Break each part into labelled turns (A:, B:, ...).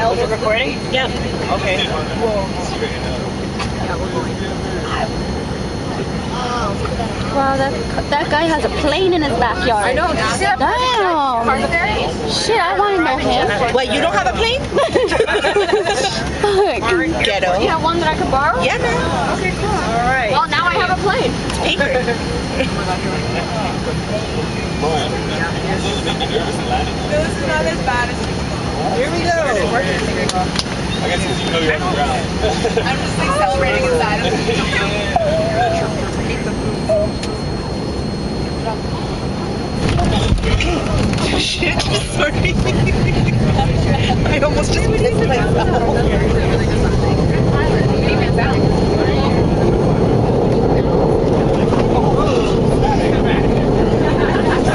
A: Is it recording?
B: Yeah.
A: Okay.
C: Wow, that guy has a plane in his backyard.
B: I know. Did you see that?
C: Damn. Shit, I want to know him.
B: What, you don't have a plane? Ghetto.
C: You have one that I could borrow?
B: Yeah, man.
A: Okay, cool. All right.
C: Well, now I have a plane.
B: Paper.
A: This is not as bad as here we go.
D: I guess because you know you're on the ground.
A: I'm just like celebrating inside of me.
B: Shit, sorry. I almost just pissed myself.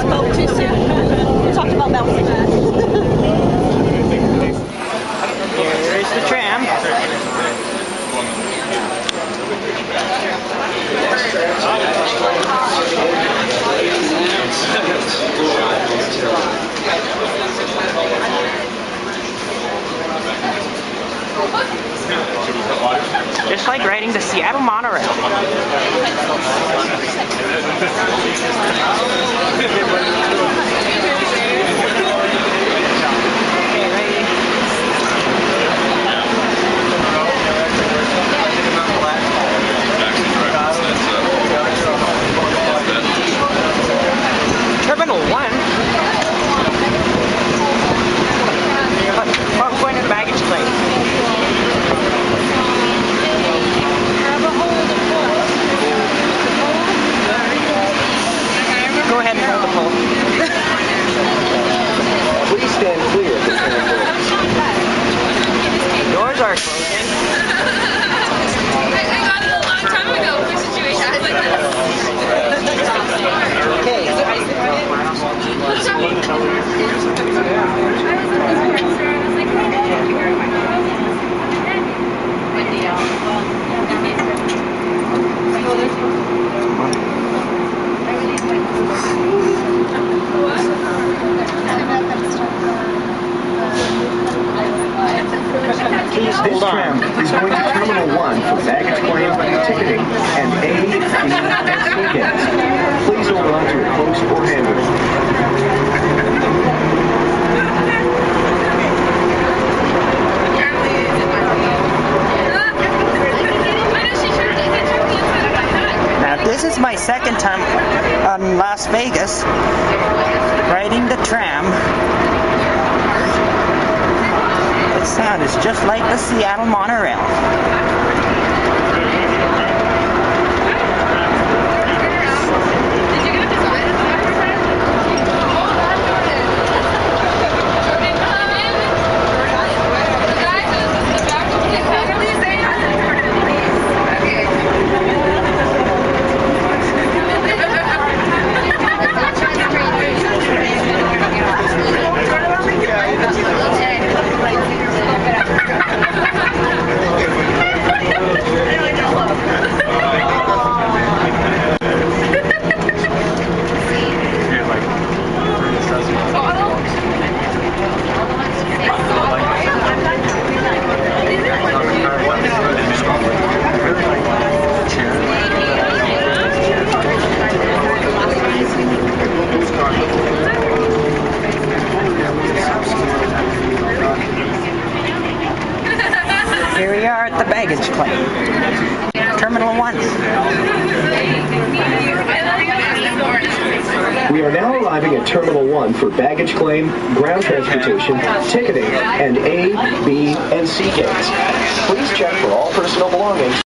C: Spoke too soon. We talked about bouncing.
A: Here's the tram. Just like riding the Seattle monorail. Terminal 1? Oh, I'm going to the baggage claim. Go ahead and hold the pole.
D: Please stand clear of the tram doors.
A: Doors are closing.
E: I got it a long time ago for situations like this.
A: Okay.
D: This tram is going to Terminal 1 for baggage claim, ticketing, and A, B, and C gates. Please hold on to your post or handle.
A: Now this is my second time on Las Vegas riding the tram. The sound is just like the Seattle monorail. Here we are at the baggage claim. Terminal 1.
D: We are now arriving at Terminal 1 for baggage claim, ground transportation, ticketing, and A, B, and C gates. Please check for all personal belongings.